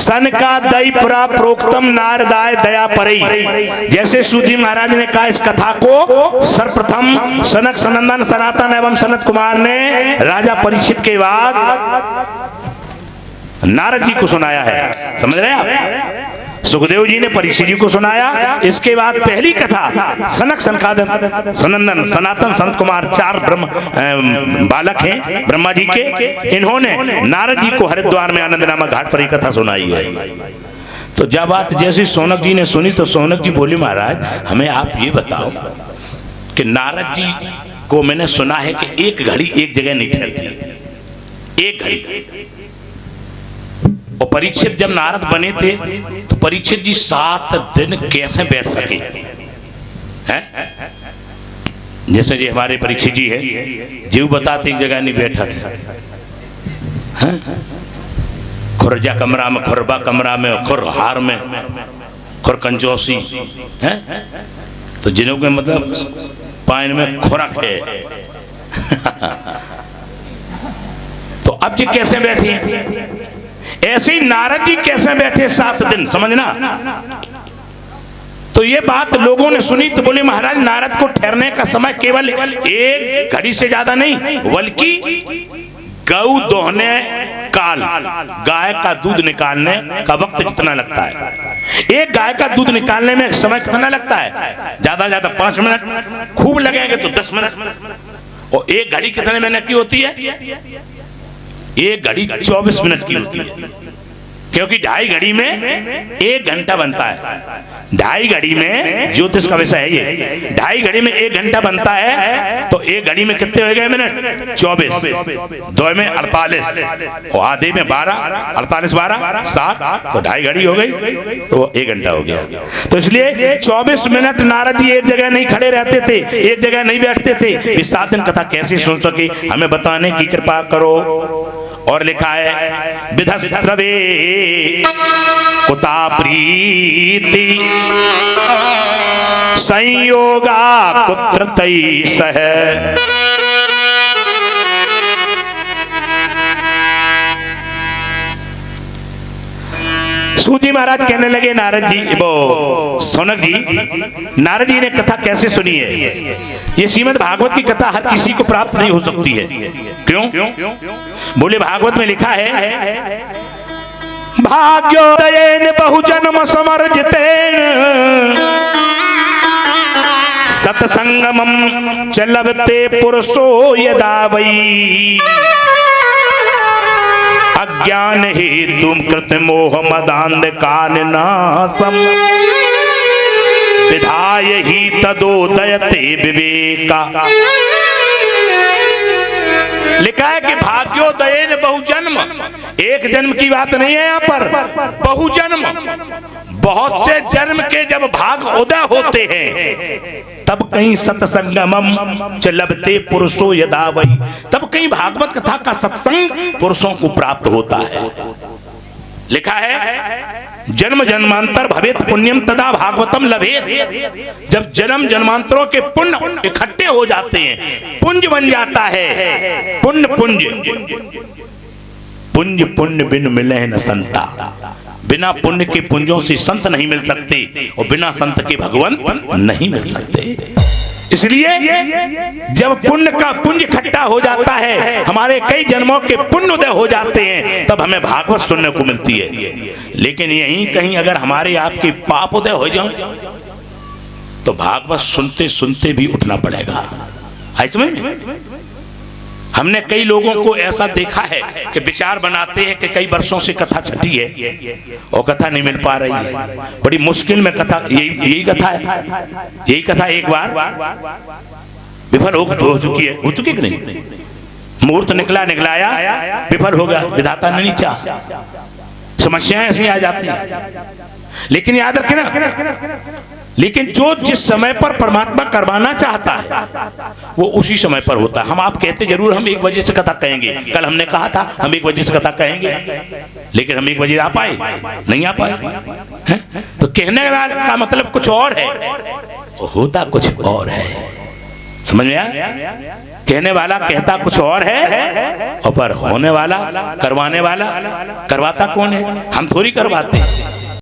सन का दई पुरा प्रोक्तम नारदाय दया परई। जैसे सूदी महाराज ने कहा इस कथा को सर्वप्रथम सनक सनंदन सनातन एवं सनत कुमार ने राजा परीक्षित के बाद नारद जी को सुनाया है। समझ रहे हैं आप? सुखदेव जी ने परीक्षित जी को सुनाया। इसके बाद पहली कथा सनक सनकादन सनंदन सनातन सनत कुमार, चार ब्रह्म बालक हैं ब्रह्मा जी के, इन्होंने नारद जी को हरिद्वार में आनंद नामक घाट पर ही कथा सुनाई है। तो जब बात जैसी सोनक जी ने सुनी तो सोनक जी बोली महाराज हमें आप ये बताओ कि नारद जी को मैंने सुना है कि एक घड़ी एक जगह नहीं ठहरती, एक घड़ी। और परीक्षित जब नारद बने थे तो परीक्षित जी 7 दिन कैसे बैठ सके हैं? जैसे जी हमारे परीक्षित जी है, जीव बताते एक जगह नहीं बैठा था, खुरजा कमरा में, खुरबा कमरा में, खुरहार में, खुर कंजोसी है, तो जिन्हों के मतलब पाइन में खुराक है। तो अब जी कैसे बैठी? ऐसे ही नारद जी कैसे बैठे 7 दिन, समझना। तो ये बात लोगों ने सुनी तो बोले महाराज नारद को ठहरने का समय केवल एक घड़ी से ज्यादा नहीं, बल्कि गौ दोहने काल, गाय का दूध निकालने का वक्त जितना लगता है, एक गाय का दूध निकालने में समय कितना लगता है? ज्यादा 5 मिनट, खूब लगेंगे तो 10 मिनट। और एक घड़ी कितने मिनट की होती है? एक घड़ी 24 मिनट की होती है, क्योंकि 2.5 घड़ी में 1 घंटा बनता है। 2.5 घड़ी में ज्योतिष का विषय है ये, 2.5 घड़ी में 1 घंटा बनता है। तो 1 घड़ी में कितने हो गए मिनट? 24, 2 में 48 और आधे में 12, 48 12 7, तो 2.5 घड़ी हो गई, तो 1 घंटा हो गया। तो इसलिए 24 मिनट नारद जी एक जगह नहीं खड़े रहते थे, एक जगह नहीं बैठते थे। इस 7 दिन कथा कैसे सुन सके, हमें बताने की कृपा करो। और लिखा है विधस्त्रवे कुता प्रीति संयोगा कुत्र तई सह। सूजी महाराज कहने लगे नारद जी, वो सोनक जी, नारद जी ने कथा कैसे सुनी है? ये श्रीमद् भागवत की कथा हर किसी को प्राप्त नहीं हो सकती है। क्यों? बोले भागवत में लिखा है भाग्योदयेन बहुजन्म समर्जितेन सत्संगमं च लभते पुरुषो यदा वै अज्ञान हेतु कृत मोह मदान्धकारनाशम विधाय ही तदोदयते विवेका। लिखा है कि भाग्योदयेन बहुजन्म, एक जन्म की बात नहीं है यहाँ पर, बहुजन्म, बहुत से जन्म के जब भाग उदय होते हैं तब कहीं सत्संगमम च लभते पुरुषो यदा वै, तब कहीं भागवत कथा का सत्संग पुरुषों को प्राप्त होता है। लिखा है जन्म जन्मांतर भवेत पुण्यम तदा भागवतम लभेत। जब जन्म जन्मांतरों के पुण्य इकट्ठे हो जाते हैं, पुंज बन जाता है, पुण्य पुंज, पुंज पुण्य बिन मिले न संता। बिना पुण्य के पुंजों से संत नहीं मिल सकते और बिना संत के भगवंत नहीं मिल सकते। इसलिए जब पुण्य का पुंज इकट्ठा हो जाता है, हमारे कई जन्मों के पुण्य उदय हो जाते हैं, तब हमें भागवत सुनने को मिलती है। लेकिन यहीं कहीं अगर हमारे आपके पाप उदय हो जाए तो भागवत सुनते सुनते भी उठना पड़ेगा। समझ? हमने कई लोगों को ऐसा देखा है कि विचार बनाते हैं कि कई वर्षों से कथा छठी है और कथा नहीं मिल पा रही है, बड़ी मुश्किल में कथा, यही कथा है, यही कथा एक बार विफल हो चुकी है, हो चुकी कि नहीं? मुहूर्त निकलाया विफल हो गया, विधाता ने नहीं चाहा, समस्याएं ऐसी आ जाती हैं। लेकिन याद रखें ना, लेकिन जो जिस समय पर परमात्मा करवाना चाहता है वो उसी समय पर होता है। हम आप कहते जरूर हम 1 बजे से कथा कहेंगे, कल हमने कहा था हम 1 बजे से कथा कहेंगे, लेकिन हम 1 बजे आ पाए नहीं, आ पाए हैं? तो कहने का मतलब कुछ और है, होता कुछ और है। समझ में आया? कहने वाला कहता कुछ और है और पर होने वाला, करवाने वाला, करवाता कौन है? हम थोड़ी करवाते हैं।